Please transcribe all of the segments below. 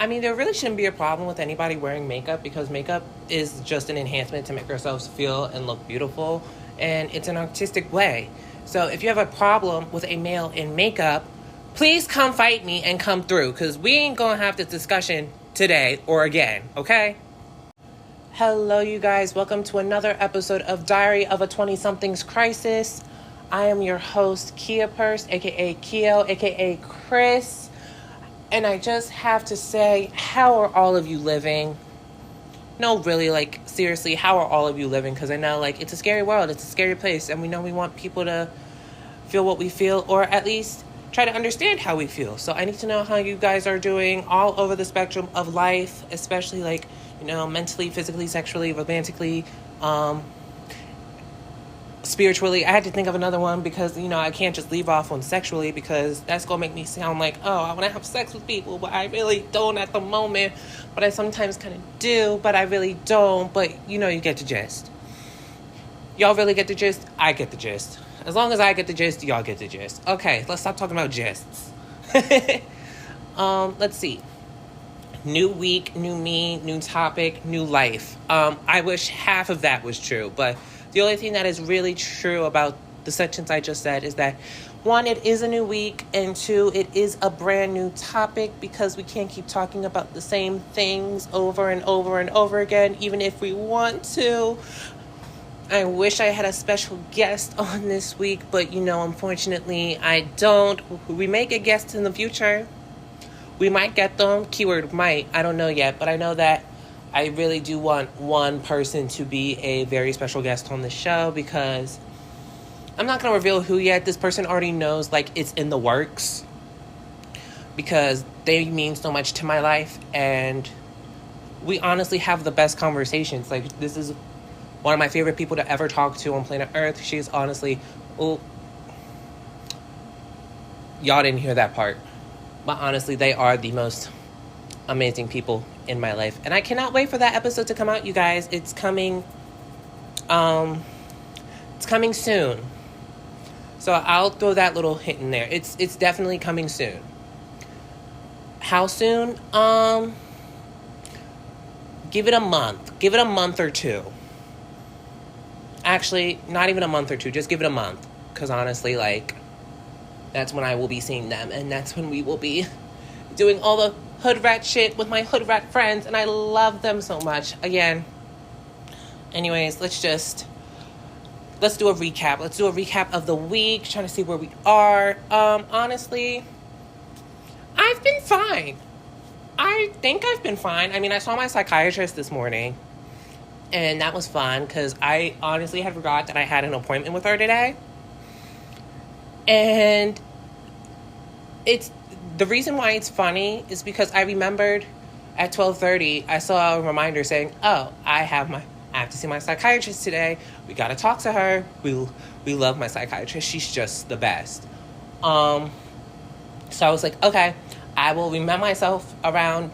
I mean, there really shouldn't be a problem with anybody wearing makeup because makeup is just an enhancement to make ourselves feel and look beautiful, and it's an artistic way. So if you have a problem with a male in makeup, please come fight me and come through because we ain't gonna have this discussion today or again, okay? Hello, you guys. Welcome to another episode of Diary of a 20-something's Crisis. I am your host, Kia Purse, aka Keo, aka Chris. And I just have to say, how are all of you living? No, really, seriously, how are all of you living? Because I know, it's a scary world. It's a scary place. And we know we want people to feel what we feel, or at least try to understand how we feel. So I need to know how you guys are doing all over the spectrum of life, especially, mentally, physically, sexually, romantically, spiritually. I had to think of another one because, I can't just leave off on sexually because that's going to make me sound like, oh, I want to have sex with people, but I really don't at the moment. But I sometimes kind of do, but I really don't. But, you get the gist. Y'all really get the gist? I get the gist. As long as I get the gist, y'all get the gist. Okay, let's stop talking about gists. Let's see. New week, new me, new topic, new life. I wish half of that was true, but the only thing that is really true about the sections I just said is that, one, it is a new week, and two, it is a brand new topic because we can't keep talking about the same things over and over and over again, even if we want to. I wish I had a special guest on this week, but, unfortunately, I don't. We may get guests in the future. We might get them. Keyword might. I don't know yet, but I know that I really do want one person to be a very special guest on the show because I'm not going to reveal who yet. This person already knows, it's in the works because they mean so much to my life, and we honestly have the best conversations. This is one of my favorite people to ever talk to on planet Earth. She is honestly, y'all didn't hear that part, but honestly, they are the most amazing people in my life, and I cannot wait for that episode to come out, you guys. It's coming soon, so I'll throw that little hint in there. It's definitely coming soon. How soon? Give it a month or two. Actually, not even a month or two, just give it a month, because honestly, that's when I will be seeing them, and that's when we will be doing all the hood rat shit with my hood rat friends, and I love them so much. Again, anyways, let's do a recap. Let's do a recap of the week, trying to see where we are. Honestly, I've been fine. I think I've been fine. I mean, I saw my psychiatrist this morning, and that was fun, because I honestly had forgot that I had an appointment with her today. And the reason why it's funny is because I remembered at 12:30, I saw a reminder saying, oh, I have to see my psychiatrist today. We got to talk to her. We love my psychiatrist. She's just the best. So I was like, okay, I will remind myself around,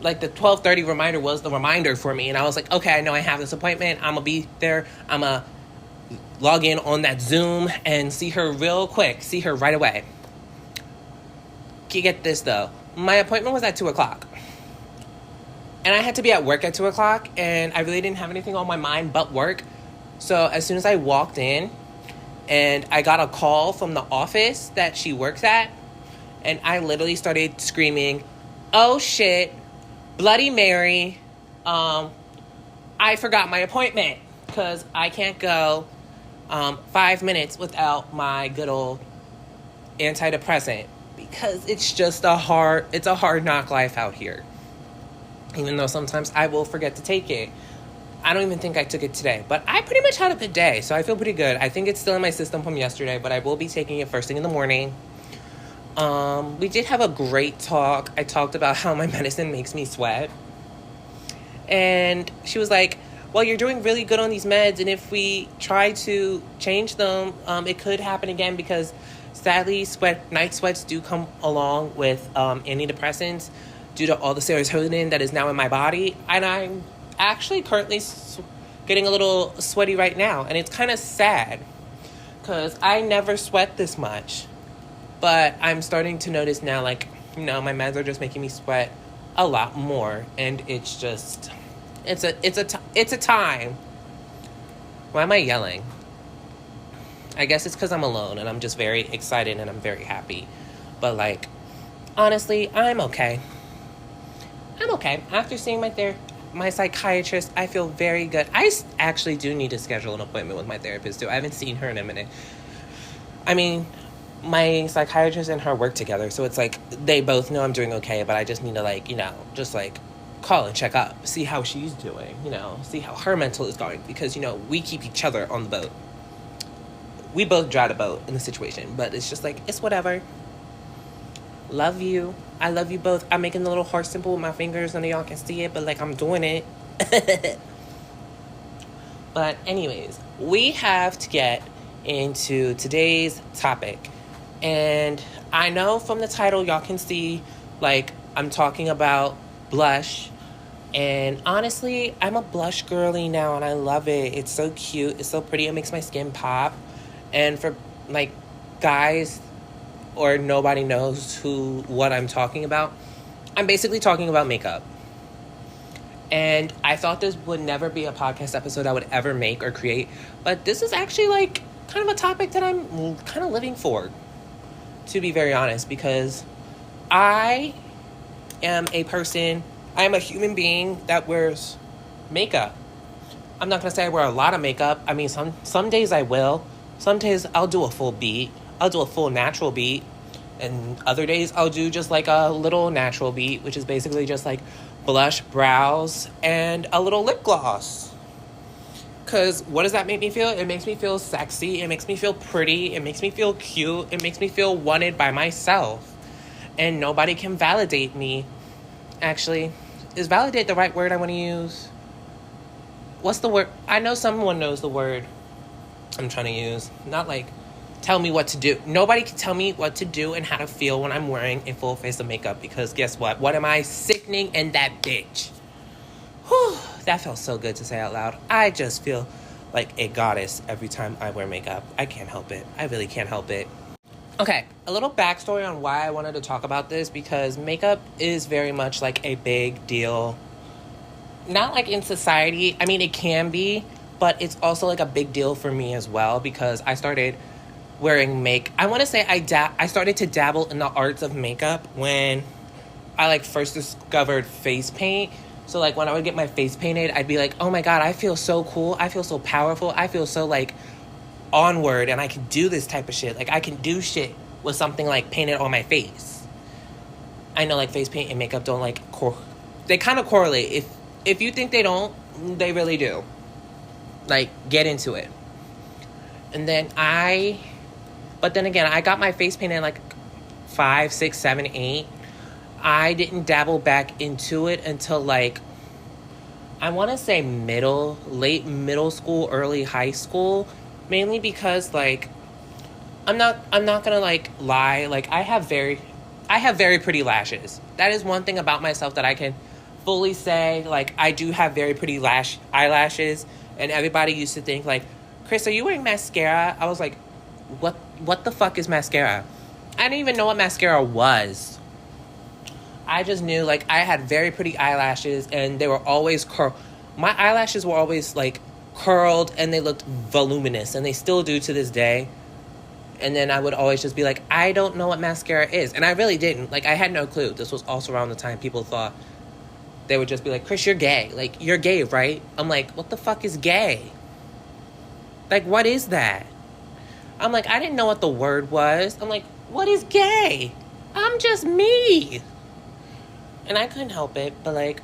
the 12:30 reminder was the reminder for me. And I was like, okay, I know I have this appointment. I'm going to be there. I'm going to log in on that Zoom and see her real quick. See her right away. Get this, though. My appointment was at 2 o'clock. And I had to be at work at 2 o'clock, and I really didn't have anything on my mind but work. So as soon as I walked in, and I got a call from the office that she works at, and I literally started screaming, oh shit, Bloody Mary, I forgot my appointment, because I can't go 5 minutes without my good old antidepressant. Because it's just a hard knock life out here. Even though sometimes I will forget to take it. I don't even think I took it today. But I pretty much had a good day, so I feel pretty good. I think it's still in my system from yesterday, but I will be taking it first thing in the morning. We did have a great talk. I talked about how my medicine makes me sweat. And she was like, well, you're doing really good on these meds, and if we try to change them, it could happen again because sadly, night sweats do come along with antidepressants due to all the serotonin that is now in my body. And I'm actually currently getting a little sweaty right now. And it's kind of sad because I never sweat this much. But I'm starting to notice now, You know, my meds are just making me sweat a lot more, and it's just, it's a time. Why am I yelling? I guess it's because I'm alone, and I'm just very excited, and I'm very happy. But, like, honestly, I'm okay. I'm okay. After seeing my psychiatrist, I feel very good. I actually do need to schedule an appointment with my therapist, too. I haven't seen her in a minute. I mean, my psychiatrist and her work together, so it's like they both know I'm doing okay, but I just need to, like, you know, just, like, call and check up, see how she's doing, you know, see how her mental is going, because, you know, we keep each other on the boat. We both drive the boat in the situation, but it's just like, it's whatever. Love you. I love you both. I'm making the little heart symbol with my fingers. None of y'all can see it, but, like, I'm doing it. But anyways, we have to get into today's topic. And I know from the title, y'all can see, like, I'm talking about blush. And honestly, I'm a blush girly now, and I love it. It's so cute. It's so pretty. It makes my skin pop. And for, like, guys or nobody knows what I'm talking about, I'm basically talking about makeup. And I thought this would never be a podcast episode I would ever make or create, but this is actually, like, kind of a topic that I'm kind of living for, to be very honest, because I am a human being that wears makeup. I'm not going to say I wear a lot of makeup. I mean, some days I will. Some days I'll do a full beat. I'll do a full natural beat. And other days I'll do just, like, a little natural beat, which is basically just, like, blush, brows, and a little lip gloss. Because what does that make me feel? It makes me feel sexy. It makes me feel pretty. It makes me feel cute. It makes me feel wanted by myself. And nobody can validate me. Actually, is validate the right word I want to use? What's the word? I know someone knows the word I'm trying to use. Not like tell me what to do. Nobody can tell me what to do and how to feel when I'm wearing a full face of makeup, because guess what? What am I? Sickening and that bitch. Whew, that felt so good to say out loud. I just feel like a goddess every time I wear makeup. I can't help it. I really can't help it. Okay, a little backstory on why I wanted to talk about this, because makeup is very much like a big deal. Not like in society. I mean, it can be, but it's also like a big deal for me as well, because I started wearing I want to say I started to dabble in the arts of makeup when I, like, first discovered face paint. So, like, when I would get my face painted, I'd be like, oh my God, I feel so cool. I feel so powerful. I feel so, like, onward, and I can do this type of shit. Like, I can do shit with something, like, painted on my face. I know, like, face paint and makeup don't, like, they kind of correlate. If you think they don't, they really do. Like, get into it. And then but then again, I got my face painted like 5, 6, 7, 8. I didn't dabble back into it until, like, I want to say late middle school, early high school, mainly because, like, I'm not gonna, like, lie. Like, I have very pretty lashes. That is one thing about myself that I can fully say. Like, I do have very pretty eyelashes, and everybody used to think, like, Chris, are you wearing mascara? I was like, what the fuck is mascara? I didn't even know what mascara was. I just knew, like, I had very pretty eyelashes, and they were always my eyelashes were always, like, curled, and they looked voluminous, and they still do to this day. And then I would always just be like, I don't know what mascara is. And I really didn't. Like, I had no clue. This was also around the time people thought, they would just be like, Chris, you're gay. Like, you're gay, right? I'm like, what the fuck is gay? Like, what is that? I'm like, I didn't know what the word was. I'm like, what is gay? I'm just me. And I couldn't help it. But, like,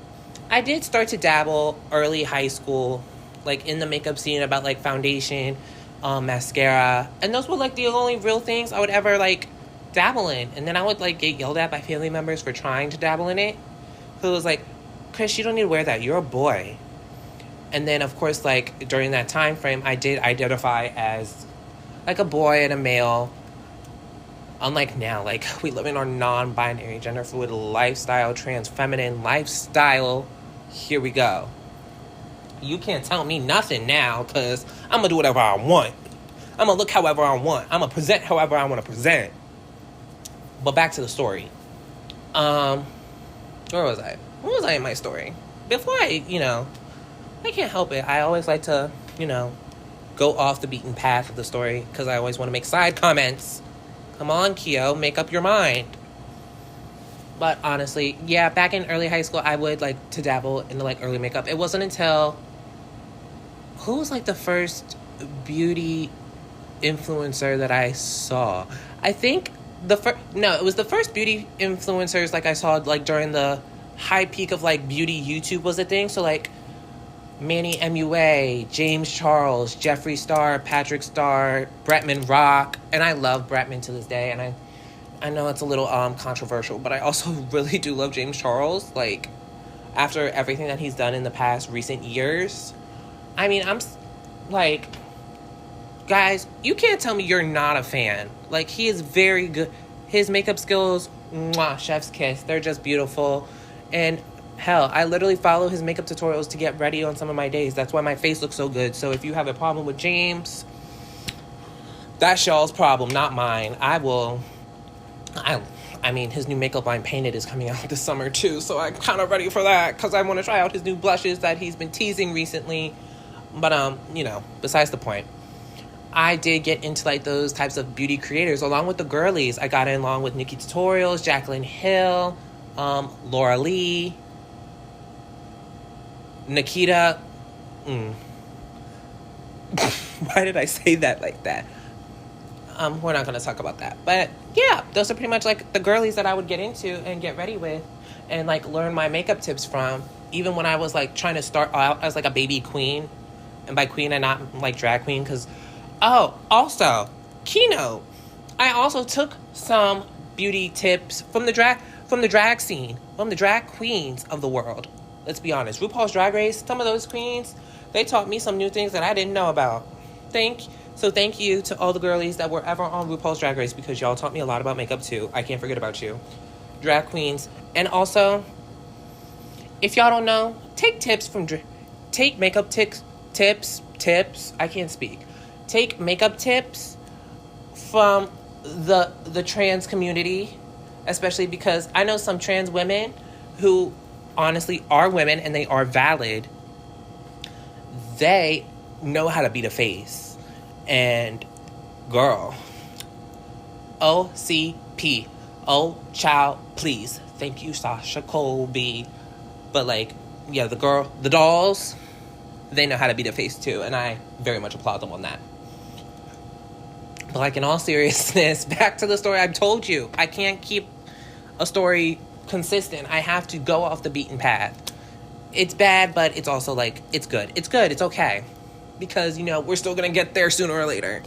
I did start to dabble early high school, like, in the makeup scene about, like, foundation, mascara. And those were, like, the only real things I would ever, like, dabble in. And then I would, like, get yelled at by family members for trying to dabble in it. So it was like, Chris, you don't need to wear that. You're a boy. And then, of course, like, during that time frame, I did identify as, like, a boy and a male. Unlike now, like, we live in our non-binary, gender fluid lifestyle, trans feminine lifestyle. Here we go. You can't tell me nothing now, because I'm going to do whatever I want. I'm going to look however I want. I'm going to present however I want to present. But back to the story. Where was I? Where was I in my story? Before I can't help it. I always like to, go off the beaten path of the story because I always want to make side comments. Come on, Keo, make up your mind. But honestly, yeah, back in early high school, I would like to dabble into like early makeup. It wasn't until who was like the first beauty influencer that I saw? I think it was the first beauty influencers like I saw like during the high peak of like beauty YouTube was a thing. So like Manny MUA, James Charles, Jeffree Star, Patrick Star, Bretman Rock, and I love Bretman to this day. And I know it's a little controversial, but I also really do love James Charles. Like after everything that he's done in the past recent years, I mean, I'm like, guys, you can't tell me you're not a fan. Like he is very good. His makeup skills, mwah, chef's kiss. They're just beautiful. And hell, I literally follow his makeup tutorials to get ready on some of my days. That's why my face looks so good. So if you have a problem with James, that's y'all's problem, not mine. I mean, his new makeup line, Painted, is coming out this summer too. So I'm kind of ready for that because I want to try out his new blushes that he's been teasing recently. But, besides the point. I did get into like those types of beauty creators along with the girlies. I got in along with Nikki Tutorials, Jaclyn Hill, Laura Lee, Nikita. Why did I say that like that? We're not going to talk about that. But yeah, those are pretty much like the girlies that I would get into and get ready with and like learn my makeup tips from. Even when I was like trying to start out as like a baby queen. And by queen, I not like drag queen because... Oh, also, keynote. I also took some beauty tips from the drag scene, from the drag queens of the world. Let's be honest. RuPaul's Drag Race, some of those queens, they taught me some new things that I didn't know about. Thank you to all the girlies that were ever on RuPaul's Drag Race because y'all taught me a lot about makeup too. I can't forget about you. Drag queens. And also, if y'all don't know, take makeup tips. I can't speak. Take makeup tips from the trans community, especially because I know some trans women who honestly are women and they are valid. They know how to beat a face. And girl, OCP. Oh, child, please. Thank you, Sasha Colby. But like, yeah, the dolls, they know how to beat a face too. And I very much applaud them on that. But like in all seriousness, back to the story I told you. I can't keep a story consistent. I have to go off the beaten path. It's bad, but it's also like, it's good. It's good. It's okay. Because, we're still going to get there sooner or later.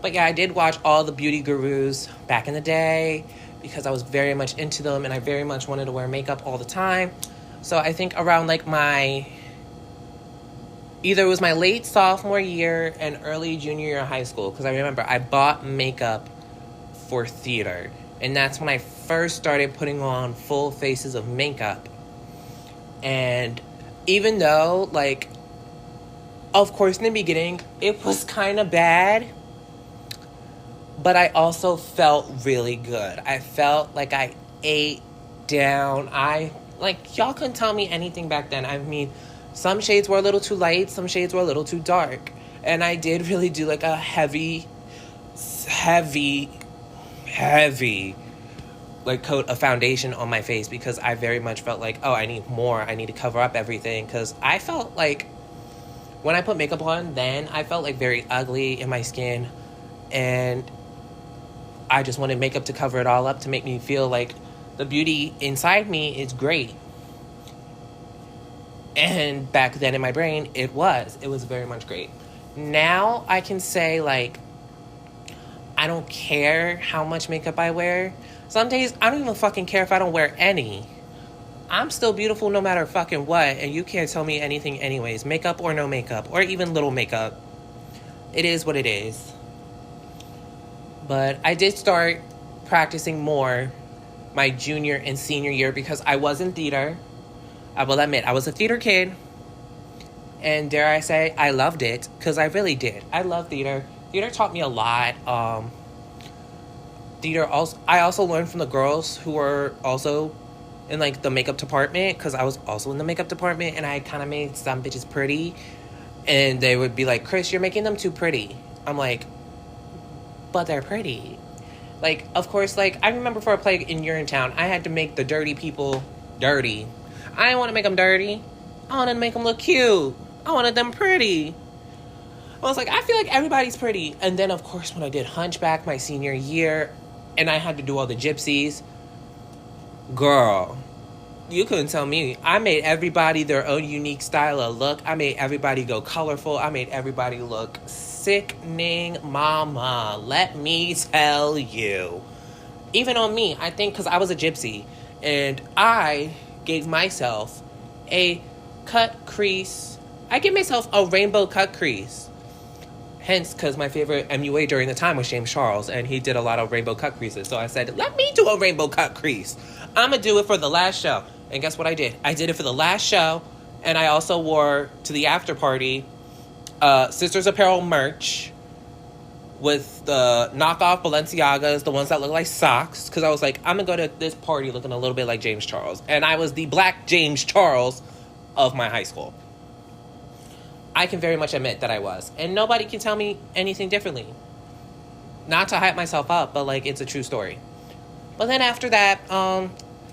But yeah, I did watch all the beauty gurus back in the day because I was very much into them and I very much wanted to wear makeup all the time. So I think around like either it was my late sophomore year and early junior year of high school, because I remember I bought makeup for theater. And that's when I first started putting on full faces of makeup. And even though, like, of course, in the beginning, it was kind of bad, but I also felt really good. I felt like I ate down. Y'all couldn't tell me anything back then. I mean, some shades were a little too light, some shades were a little too dark. And I did really do like a heavy like coat of foundation on my face because I very much felt like, I need more. I need to cover up everything because I felt like when I put makeup on then, I felt like very ugly in my skin and I just wanted makeup to cover it all up to make me feel like the beauty inside me is great. And back then in my brain, it was very much great. Now I can say like, I don't care how much makeup I wear. Some days I don't even fucking care if I don't wear any. I'm still beautiful no matter fucking what, and you can't tell me anything anyways. Makeup or no makeup, or even little makeup. It is what it is. But I did start practicing more my junior and senior year because I was in theater. I will admit, I was a theater kid. And dare I say, I loved it, because I really did. I love theater. Theater taught me a lot. theater also, I also learned from the girls who were also in like the makeup department, because I was also in the makeup department, and I kind of made some bitches pretty, and they would be like, Chris, you're making them too pretty. I'm like, but they're pretty. Like, of course, like, I remember for a play in Urinetown, I had to make the dirty people dirty. I didn't want to make them dirty. I wanted to make them look cute. I wanted them pretty. I was like, I feel like everybody's pretty. And then, of course, when I did Hunchback my senior year, and I had to do all the gypsies, girl, you couldn't tell me. I made everybody their own unique style of look. I made everybody go colorful. I made everybody look sickening, mama. Let me tell you. Even on me, I think, because I was a gypsy, and I gave myself a cut crease. I gave myself a rainbow cut crease. Hence, because my favorite MUA during the time was James Charles, and he did a lot of rainbow cut creases. So I said, let me do a rainbow cut crease. I'm going to do it for the last show. And guess what I did? I did it for the last show, and I also wore to the after party Sisters Apparel merch with the knockoff Balenciagas, the ones that look like socks, because I was like, I'm going to go to this party looking a little bit like James Charles. And I was the black James Charles of my high school. I can very much admit that I was. And nobody can tell me anything differently. Not to hype myself up, but, like, it's a true story. But then after that,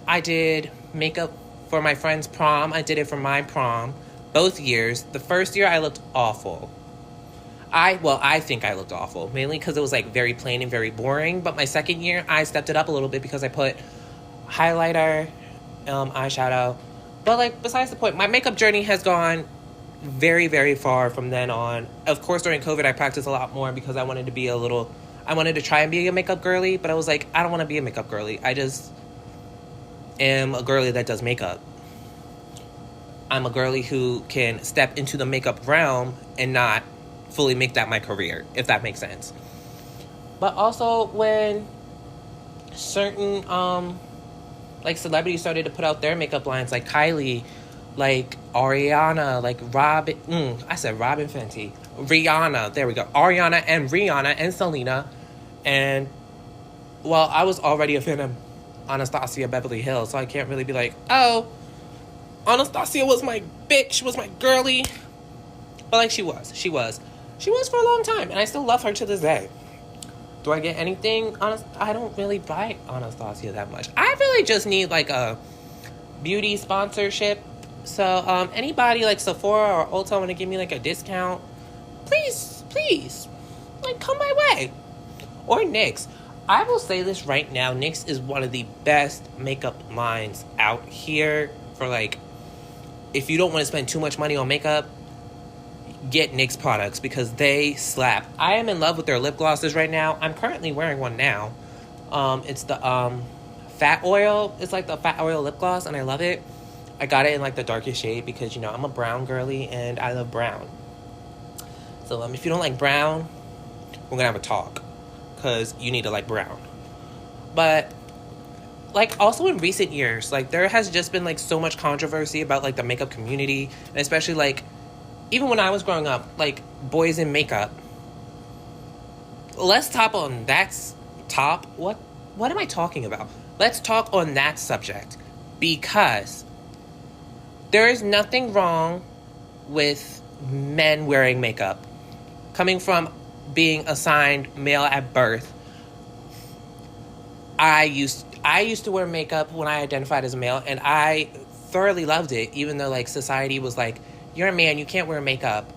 I did makeup for my friend's prom. I did it for my prom. Both years. The first year, I looked awful. I think I looked awful. Mainly because it was, like, very plain and very boring. But my second year, I stepped it up a little bit because I put highlighter, eyeshadow. But, like, besides the point, my makeup journey has gone very, very far from then on. Of course, during COVID, I practiced a lot more because I wanted to try and be a makeup girly, but I was like, I don't want to be a makeup girly. I just am a girly that does makeup. I'm a girly who can step into the makeup realm and not fully make that my career, if that makes sense. But also when certain, like, celebrities started to put out their makeup lines, like Kylie, like Ariana, like Robin Fenty. Rihanna, there we go. Ariana and Rihanna and Selena. And, well, I was already a fan of Anastasia Beverly Hills, so I can't really be like, oh, Anastasia was my bitch, was my girly. But, like, she was for a long time, and I still love her to this day. Do I get anything? I don't really buy Anastasia that much. I really just need, like, a beauty sponsorship. So, anybody like Sephora or Ulta want to give me, like, a discount, please, like, come my way. Or NYX. I will say this right now, NYX is one of the best makeup lines out here for, like, if you don't want to spend too much money on makeup, get NYX products because they slap. I am in love with their lip glosses right now. I'm currently wearing one now. It's the, Fat Oil. It's like the Fat Oil lip gloss, and I love it. I got it in, like, the darkest shade because, you know, I'm a brown girly and I love brown. So, if you don't like brown, we're going to have a talk because you need to like brown. But, like, also in recent years, like, there has just been, like, so much controversy about, like, the makeup community. And especially, like, even when I was growing up, like, boys in makeup. Let's top on that What am I talking about? Let's talk on that subject because there is nothing wrong with men wearing makeup. Coming from being assigned male at birth, I used to wear makeup when I identified as a male, and I thoroughly loved it, even though, like, society was like, you're a man, you can't wear makeup.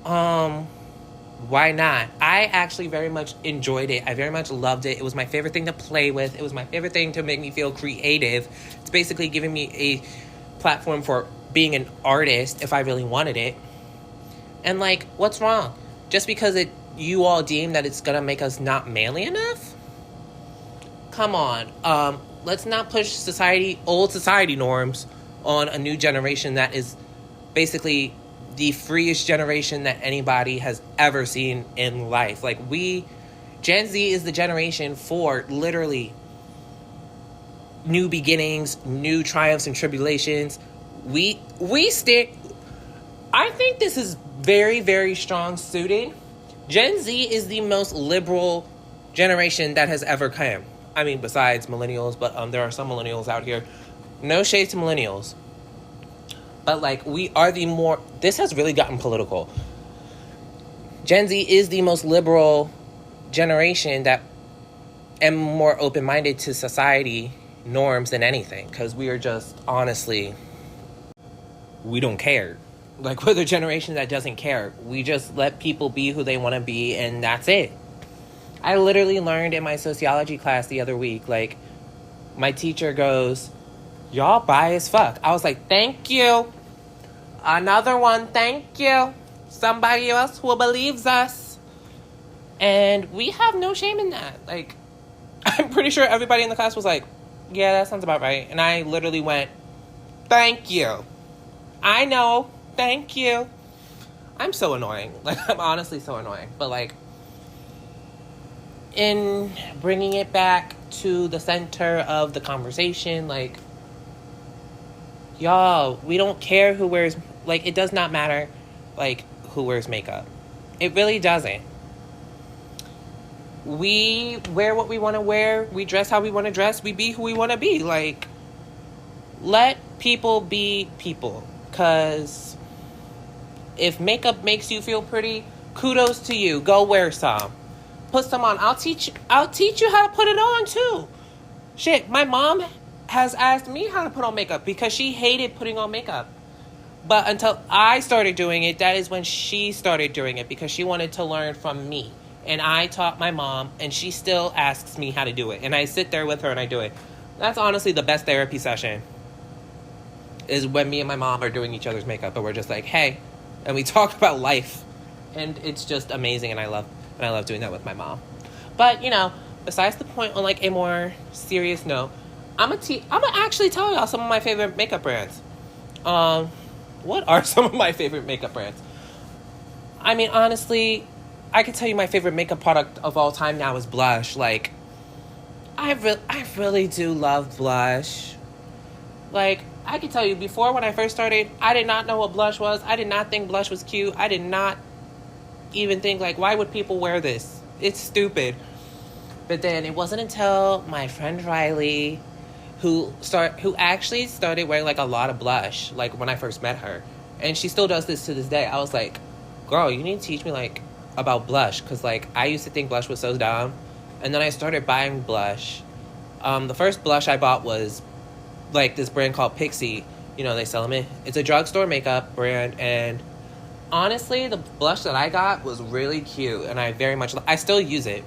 Why not? I actually very much enjoyed it. I very much loved it. It was my favorite thing to play with. It was my favorite thing to make me feel creative. It's basically giving me a platform for being an artist if I really wanted it. And, like, what's wrong? Just because you all deem that it's gonna make us not manly enough? Come on. Let's not push old society norms on a new generation that is basically the freest generation that anybody has ever seen in life. Like, Gen Z is the generation for literally new beginnings, new triumphs and tribulations. I think this is very, very strong suited. Gen Z is the most liberal generation that has ever come. I mean, besides millennials, but there are some millennials out here. No shade to millennials. But, like, we are the more... This has really gotten political. Gen Z is the most liberal generation that am more open-minded to society norms than anything. Because we are just, honestly, we don't care. Like, we're the generation that doesn't care. We just let people be who they want to be, and that's it. I literally learned in my sociology class the other week, like, my teacher goes, y'all bi as fuck. I was like, thank you. Another one, thank you. Somebody else who believes us. And we have no shame in that. Like, I'm pretty sure everybody in the class was like, yeah, that sounds about right. And I literally went, thank you. I know, thank you. I'm so annoying. Like, I'm honestly so annoying. But, like, in bringing it back to the center of the conversation, like, y'all, we don't care who wears, like, it does not matter, like, who wears makeup. It really doesn't. We wear what we want to wear. We dress how we want to dress. We be who we want to be. Like, let people be people. Because if makeup makes you feel pretty, kudos to you. Go wear some. Put some on. I'll teach you how to put it on, too. Shit, my mom has asked me how to put on makeup because she hated putting on makeup. But until I started doing it, that is when she started doing it because she wanted to learn from me. And I taught my mom, and she still asks me how to do it. And I sit there with her and I do it. That's honestly the best therapy session, is when me and my mom are doing each other's makeup, and we're just like, hey, and we talk about life. And it's just amazing, and I love doing that with my mom. But, you know, besides the point, on, like, a more serious note, I'm gonna actually tell y'all some of my favorite makeup brands. What are some of my favorite makeup brands? I mean, honestly, I can tell you my favorite makeup product of all time now is blush. Like, I really do love blush. Like, I can tell you, before, when I first started, I did not know what blush was. I did not think blush was cute. I did not even think, like, why would people wear this? It's stupid. But then it wasn't until my friend Riley, who actually started wearing, like, a lot of blush, like, when I first met her. And she still does this to this day. I was like, girl, you need to teach me, like, about blush. Because, like, I used to think blush was so dumb. And then I started buying blush. The first blush I bought was, like, this brand called Pixie. You know, they sell them in. It's a drugstore makeup brand. And honestly, the blush that I got was really cute. And I still use it,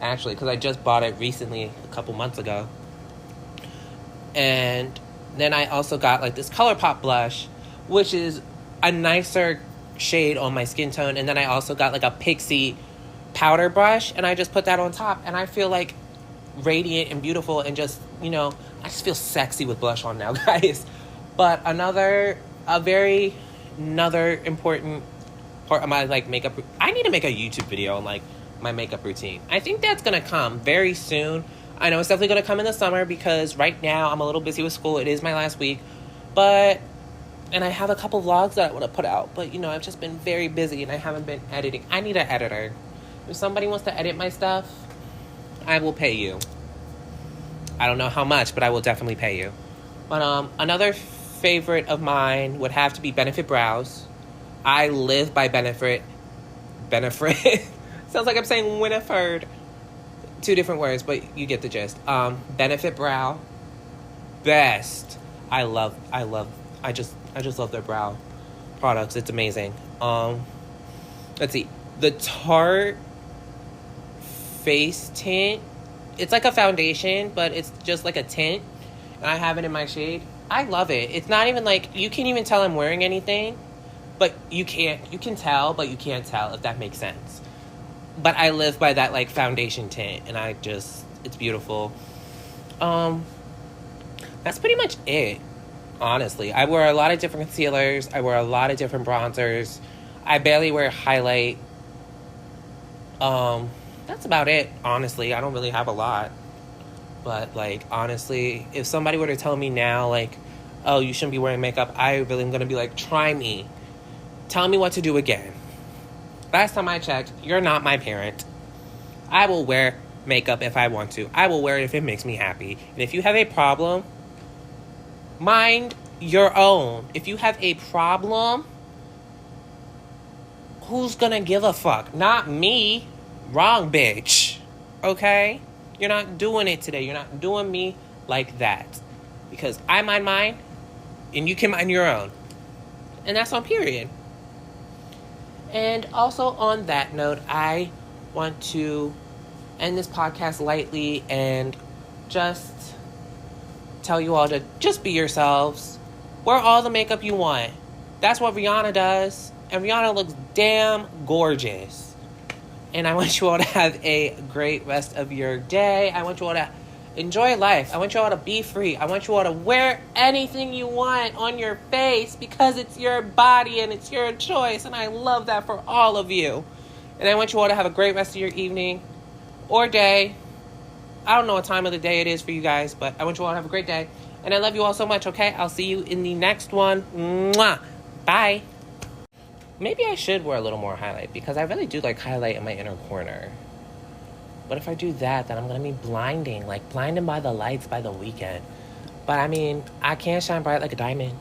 actually, because I just bought it recently, a couple months ago. And then I also got, like, this ColourPop blush, which is a nicer shade on my skin tone. And then I also got, like, a Pixie powder brush, and I just put that on top, and I feel, like, radiant and beautiful, and just, you know, I just feel sexy with blush on now, guys. But another important part of my, like, makeup, I need to make a YouTube video on, like, my makeup routine. I think that's gonna come very soon. I know it's definitely gonna come in the summer, because right now I'm a little busy with school. It is my last week, and I have a couple vlogs that I want to put out, but, you know, I've just been very busy, and I haven't been editing. I need an editor. If somebody wants to edit my stuff, I will pay you. I don't know how much, but I will definitely pay you. But another favorite of mine would have to be Benefit Brows. I live by Benefit. Sounds like I'm saying Winifred. Two different words, but you get the gist. Benefit Brow. Best. I just love their brow products. It's amazing. Let's see. The Tarte face tint. It's like a foundation, but it's just like a tint. And I have it in my shade. I love it. It's not even like, you can't even tell I'm wearing anything. But you can tell, but you can't tell, if that makes sense. But I live by that, like, foundation tint. And it's beautiful. That's pretty much it, honestly. I wear a lot of different concealers. I wear a lot of different bronzers. I barely wear highlight. That's about it, honestly. I don't really have a lot. But, like, honestly, if somebody were to tell me now, like, oh, you shouldn't be wearing makeup, I really am going to be like, try me. Tell me what to do again. Last time I checked, you're not my parent. I will wear makeup if I want to. I will wear it if it makes me happy. And if you have a problem, mind your own. If you have a problem, who's gonna give a fuck? Not me. Wrong bitch. Okay? You're not doing it today. You're not doing me like that. Because I mind mine, and you can mind your own. And that's on period. And also on that note, I want to end this podcast lightly and just tell you all to just be yourselves. Wear all the makeup you want. That's what Rihanna does. And Rihanna looks damn gorgeous. And I want you all to have a great rest of your day. I want you all to enjoy life. I want you all to be free. I want you all to wear anything you want on your face because it's your body and it's your choice. And I love that for all of you. And I want you all to have a great rest of your evening or day. I don't know what time of the day it is for you guys, but I want you all to have a great day. And I love you all so much, okay? I'll see you in the next one. Mwah. Bye. Maybe I should wear a little more highlight because I really do like highlight in my inner corner. But if I do that, then I'm going to be blinded by the lights by the weekend. But I mean, I can't shine bright like a diamond.